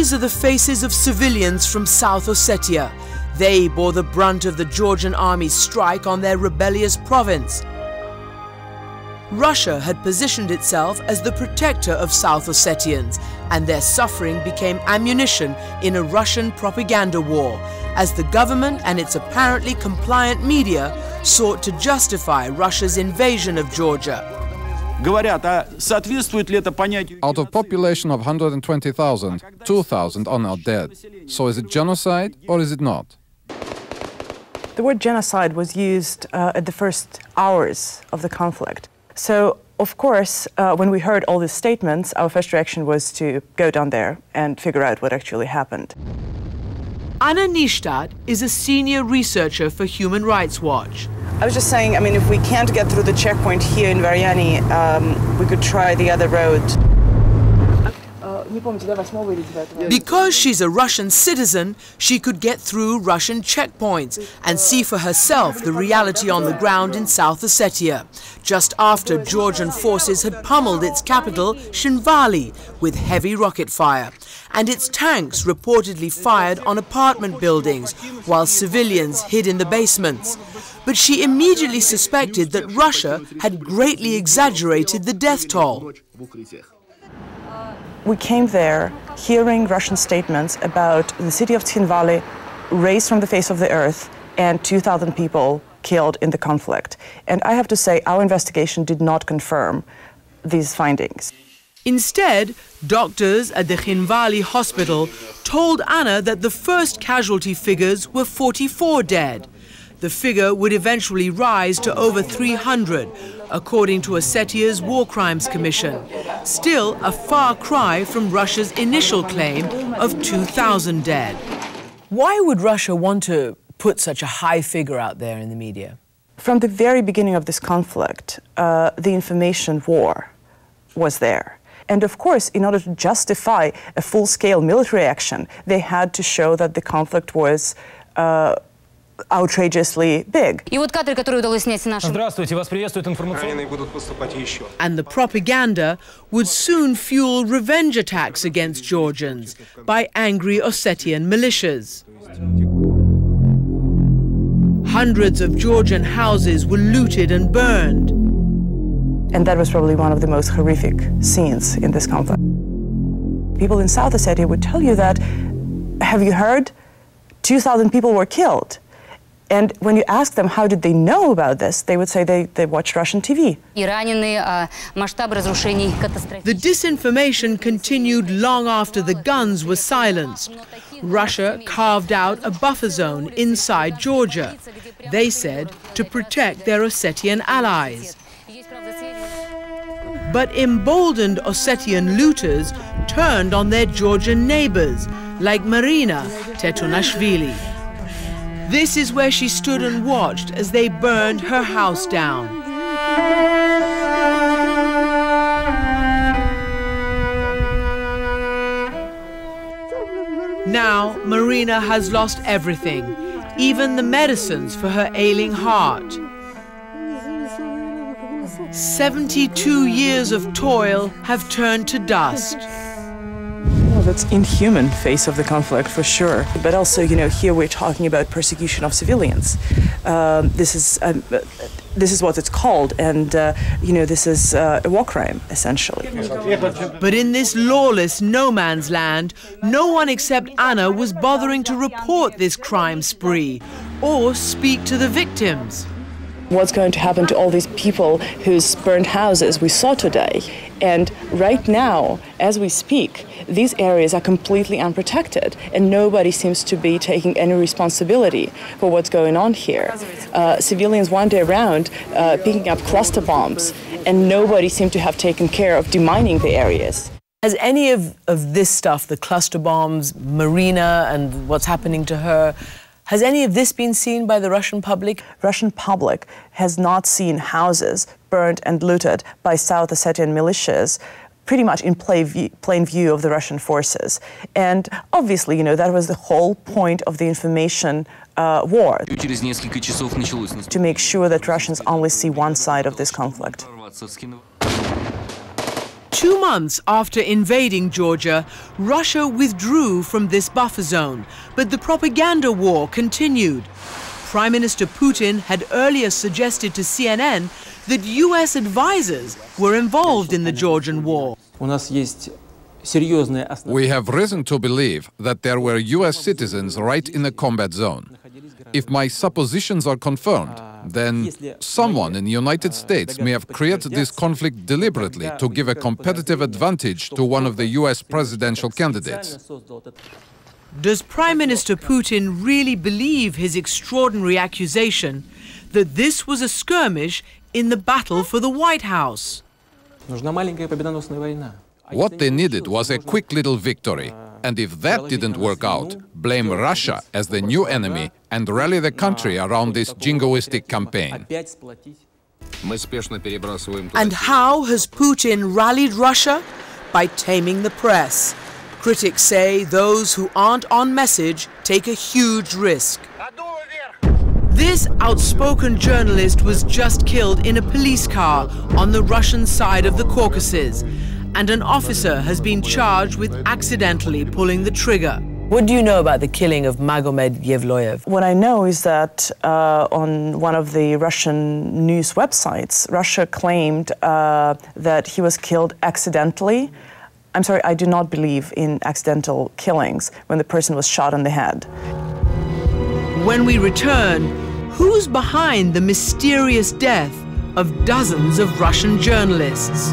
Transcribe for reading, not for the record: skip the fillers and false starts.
These are the faces of civilians from South Ossetia. They bore the brunt of the Georgian army's strike on their rebellious province. Russia had positioned itself as the protector of South Ossetians, and their suffering became ammunition in a Russian propaganda war, as the government and its apparently compliant media sought to justify Russia's invasion of Georgia. Out of population of 120,000, 2,000 are now dead. So is it genocide or is it not? The word genocide was used at the first hours of the conflict. So, of course, when we heard all these statements, our first reaction was to go down there and figure out what actually happened. Anna Nishtat is a senior researcher for Human Rights Watch. I was just saying, I mean, if we can't get through the checkpoint here in Varyani, we could try the other road. Because she's a Russian citizen, she could get through Russian checkpoints and see for herself the reality on the ground in South Ossetia, just after Georgian forces had pummeled its capital, Tskhinvali, with heavy rocket fire, and its tanks reportedly fired on apartment buildings, while civilians hid in the basements. But she immediately suspected that Russia had greatly exaggerated the death toll. We came there hearing Russian statements about the city of Tskhinvali razed from the face of the earth and 2,000 people killed in the conflict. And I have to say, our investigation did not confirm these findings. Instead, doctors at the Tskhinvali hospital told Anna that the first casualty figures were 44 dead. The figure would eventually rise to over 300, according to Ossetia's War Crimes Commission. Still a far cry from Russia's initial claim of 2,000 dead. Why would Russia want to put such a high figure out there in the media? From the very beginning of this conflict, the information war was there. And of course, in order to justify a full-scale military action, they had to show that the conflict was outrageously big. And the propaganda would soon fuel revenge attacks against Georgians by angry Ossetian militias. Hundreds of Georgian houses were looted and burned. And that was probably one of the most horrific scenes in this conflict. People in South Ossetia would tell you that, have you heard? 2,000 people were killed. And when you ask them how did they know about this, they would say they watched Russian TV. The disinformation continued long after the guns were silenced. Russia carved out a buffer zone inside Georgia, they said, to protect their Ossetian allies. But emboldened Ossetian looters turned on their Georgian neighbors, like Marina Tetunashvili. This is where she stood and watched as they burned her house down. Now, Marina has lost everything, even the medicines for her ailing heart. 72 years of toil have turned to dust. That's inhuman face of the conflict, for sure. But also, you know, here we're talking about persecution of civilians. This is what it's called, and you know, this is a war crime, essentially. But in this lawless no man's land, no one except Anna was bothering to report this crime spree or speak to the victims. What's going to happen to all these people whose burned houses we saw today? And right now, as we speak, these areas are completely unprotected, and nobody seems to be taking any responsibility for what's going on here. Civilians wander around picking up cluster bombs, and nobody seems to have taken care of demining the areas. Has any of this stuff, the cluster bombs, Marina and what's happening to her, has any of this been seen by the Russian public? Russian public has not seen houses burned and looted by South Ossetian militias, pretty much in plain view of the Russian forces. And obviously, you know, that was the whole point of the information war, to make sure that Russians only see one side of this conflict. 2 months after invading Georgia, Russia withdrew from this buffer zone, but the propaganda war continued. Prime Minister Putin had earlier suggested to CNN that US advisors were involved in the Georgian war. We have reason to believe that there were US citizens right in the combat zone. If my suppositions are confirmed, then someone in the United States may have created this conflict deliberately to give a competitive advantage to one of the US presidential candidates. Does Prime Minister Putin really believe his extraordinary accusation that this was a skirmish in the battle for the White House? What they needed was a quick little victory. And if that didn't work out, blame Russia as the new enemy and rally the country around this jingoistic campaign. And how has Putin rallied Russia? By taming the press. Critics say those who aren't on message take a huge risk. This outspoken journalist was just killed in a police car on the Russian side of the Caucasus, and an officer has been charged with accidentally pulling the trigger. What do you know about the killing of Magomed Yevloyev? What I know is that on one of the Russian news websites, Russia claimed that he was killed accidentally. I'm sorry, I do not believe in accidental killings when the person was shot in the head. When we return, who's behind the mysterious death of dozens of Russian journalists?